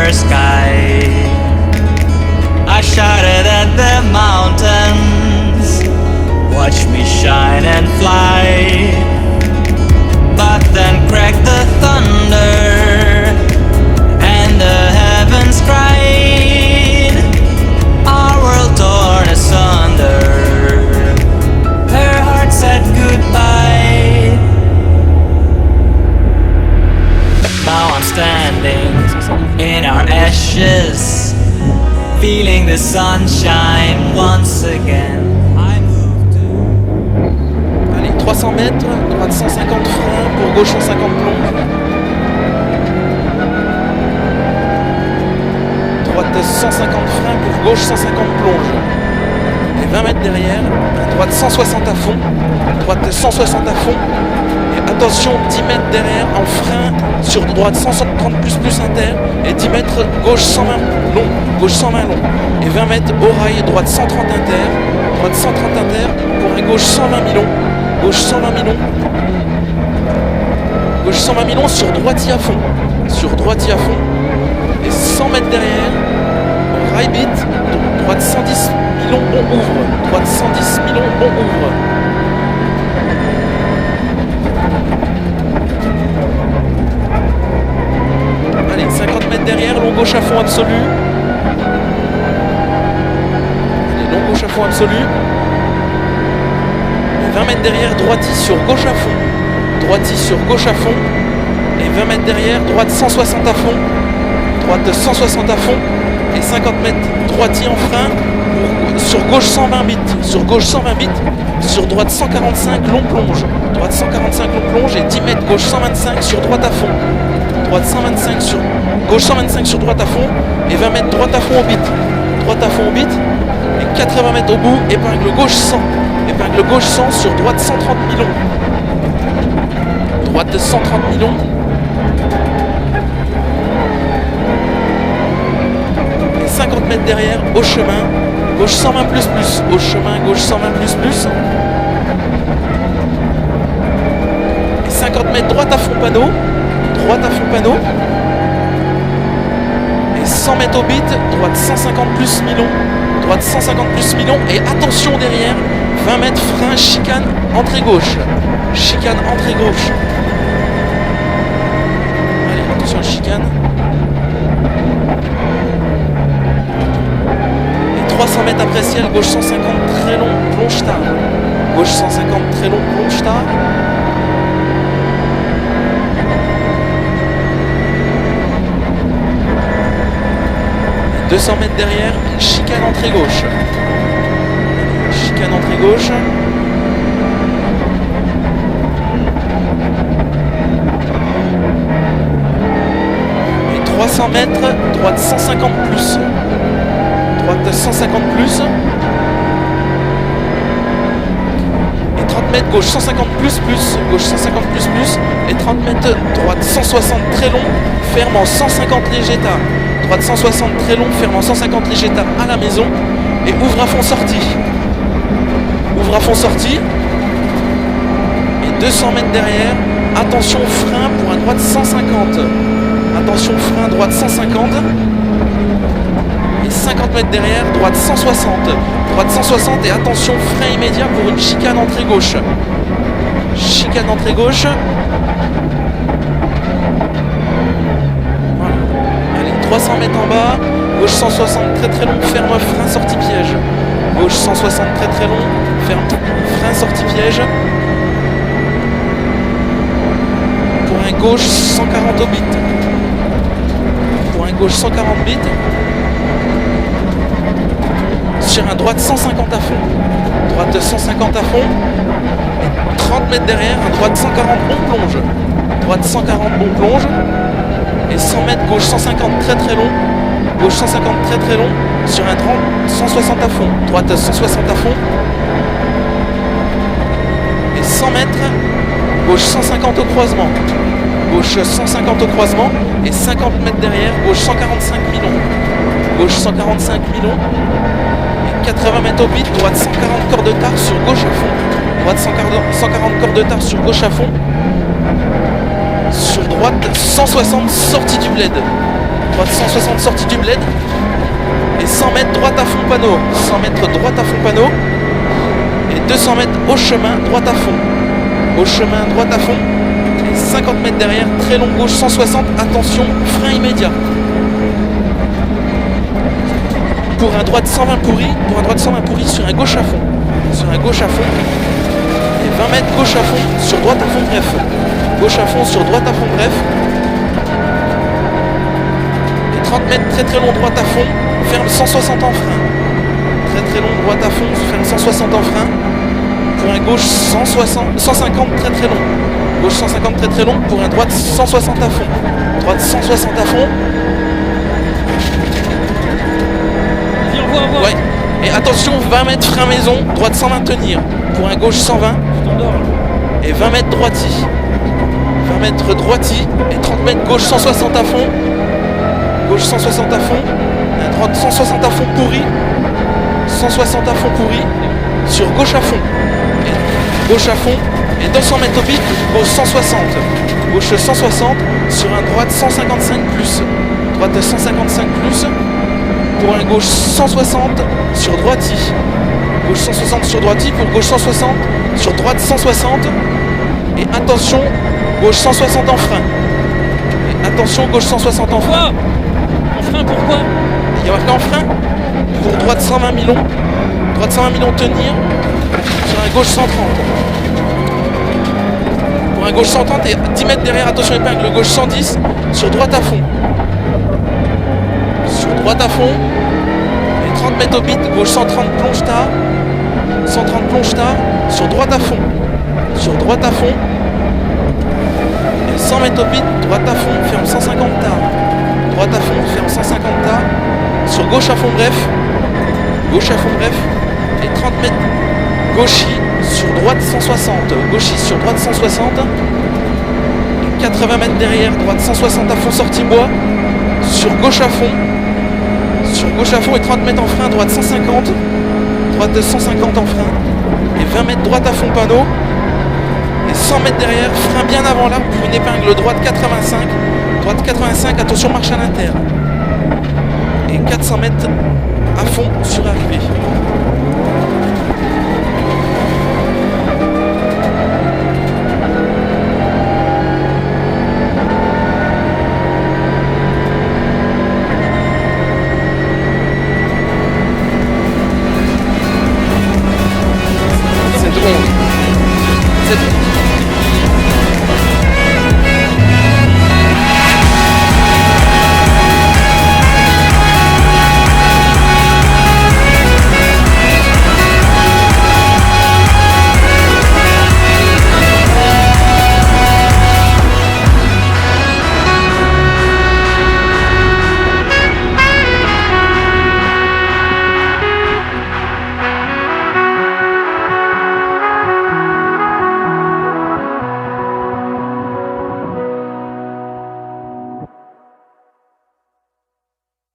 summer sky. I shouted at the mountains, watch me shine and fly. But then cracked the thunder, and the heavens cried, our world torn asunder. Her heart said goodbye. Now I'm standing in our ashes, feeling the sunshine once again. I moved to... Allez, 300 mètres, droite 150 freins, pour gauche 150 plombes. Droite 150 freins, pour gauche 150 plonges. Et 20 mètres derrière, droite 160 à fond, droite 160 à fond. Et attention, 10 mètres derrière, en frein, sur droite 130 plus inter. Et 10 mètres gauche 120 long, gauche 120 long. Et 20 mètres au rail, droite 130 inter, droite 130 inter, pour un gauche 120 mi long, gauche 120 mi long. Gauche 120 mi long sur droitier à fond, sur droitier à fond. Et 100 mètres derrière, rail bit, droite 110 mi long, on ouvre, droite 110 mi long, on ouvre. Allez, 50 mètres derrière, long gauche à fond absolu. Allez, long gauche à fond absolu. Et 20 mètres derrière, droitie sur gauche à fond. Droitie sur gauche à fond. Et 20 mètres derrière, droite 160 à fond. Droite 160 à fond. Et 50 mètres droitier en frein. Sur gauche 120 bits. Sur gauche 120 bits. Sur droite 145 long plonge. Droite 145 long plonge. Et 10 mètres gauche 125 sur droite à fond. Droite 125 sur gauche 125 sur droite à fond. Et 20 mètres droite à fond au bit. Droite à fond au bit. Et 80 mètres au bout. Épingle gauche 100. Épingle gauche 100 sur droite 130 mi long. Droite 130 mi long. Et 50 mètres derrière, au chemin. Gauche 120 plus. Au chemin, gauche 120 plus. Et 50 mètres droite à fond panneau. Droite à fond panneau. Et 100 mètres au bit. Droite 150 plus mi long. Droite 150 plus mi long. Et attention derrière. 20 mètres frein, chicane, entrée gauche. Chicane, entrée gauche. Allez, attention à chicane. Et 300 mètres après ciel, gauche 150, très long, plonge tard. Gauche 150, très long, plonge tard. Et 200 mètres derrière, une chicane, entrée gauche. Chicane entrée gauche. Et 300 mètres, droite 150 plus. Droite 150 plus. Et 30 mètres gauche 150 plus. Gauche 150 plus. Et 30 mètres droite 160 très long, ferme en 150 léger tard. Droite 160 très long, ferme en 150 léger tard à la maison. Et ouvre à fond sortie. Ouvre à fond sortie. Et 200 mètres derrière. Attention frein pour un droite 150. Attention frein droite 150. Et 50 mètres derrière, droite 160. Droite 160 et attention frein immédiat pour une chicane entrée gauche. Chicane entrée gauche. Voilà. Allez, 300 mètres en bas. Gauche 160 très long, ferme frein sortie piège. Gauche 160 très long, ferme frein sortie piège. Pour un gauche 140 au bit. Pour un gauche 140 bits. Sur un droite 150 à fond. Droite 150 à fond. Et 30 mètres derrière, un droite 140 bon plonge. Droite 140 bon plonge. Et 100 mètres gauche 150 très long. Gauche 150 très long. Sur un 30, 160 à fond. Droite 160 à fond. Et 100 mètres, gauche 150 au croisement. Gauche 150 au croisement. Et 50 mètres derrière, gauche 145 mi long. Gauche 145 mi long. Et 80 mètres au bit, droite 140 corps de tard sur gauche à fond. Droite 140 corps de tard sur gauche à fond. Sur droite 160 sortie du bled. droite 160 sortie du bled. Et 100 mètres droite à fond panneau. 100 mètres droite à fond panneau. Et 200 mètres au chemin, droite à fond. Au chemin, droite à fond. Et 50 mètres derrière, très long gauche 160. Attention, frein immédiat. Pour un droite 120 pourri, sur un gauche à fond. Sur un gauche à fond. Et 20 mètres gauche à fond, sur droite à fond, bref. Gauche à fond, sur droite à fond, bref. Et 30 mètres très très long droite à fond, ferme 160 en frein. Très très long droite à fond, ferme 160 en frein. Pour un gauche 150 très très long. Gauche 150 très très long, pour un droite 160 à fond. Droite 160 à fond. Ouais. Et attention, 20 mètres frein maison, droite sans maintenir. Pour un gauche 120. Et 20 mètres droiti. 20 mètres droiti. Et 30 mètres gauche 160 à fond. Gauche 160 à fond. Un droite 160 à fond pourri. 160 à fond pourri. Sur gauche à fond. Et gauche à fond. Et 200 mètres au bit. Gauche 160. Gauche 160. Sur un droite 155 plus. Droite 155 plus. Pour un gauche 160 sur droiti. Gauche 160 sur droiti pour gauche 160 sur droite 160. Et attention, gauche 160 en frein. Et attention, gauche 160 en frein. En frein, pourquoi? Il y a marqué en frein. Pour droite 120 millions. Droite 120 millions tenir. Sur un gauche 130. Pour un gauche 130 et 10 mètres derrière, attention épingle, gauche 110 sur droite à fond. Sur droite à fond. Et 30 mètres au bit, gauche 130 plonge tard. 130 plonge tard. Sur droite à fond. Sur droite à fond. Et 100 mètres au bit, droite à fond, ferme 150 tard. Droite à fond, ferme 150 tard. Sur gauche à fond, bref. Gauche à fond, bref. Et 30 mètres gauchis sur droite 160. Gauchis sur droite 160. Et 80 mètres derrière, droite 160 à fond, sortie bois. Sur gauche à fond. Sur gauche à fond et 30 mètres en frein, droite 150. Droite de 150 en frein. Et 20 mètres droite à fond panneau. Et 100 mètres derrière, frein bien avant là pour une épingle droite 85. Droite 85, attention marche à l'inter. Et 400 mètres à fond sur arrivée.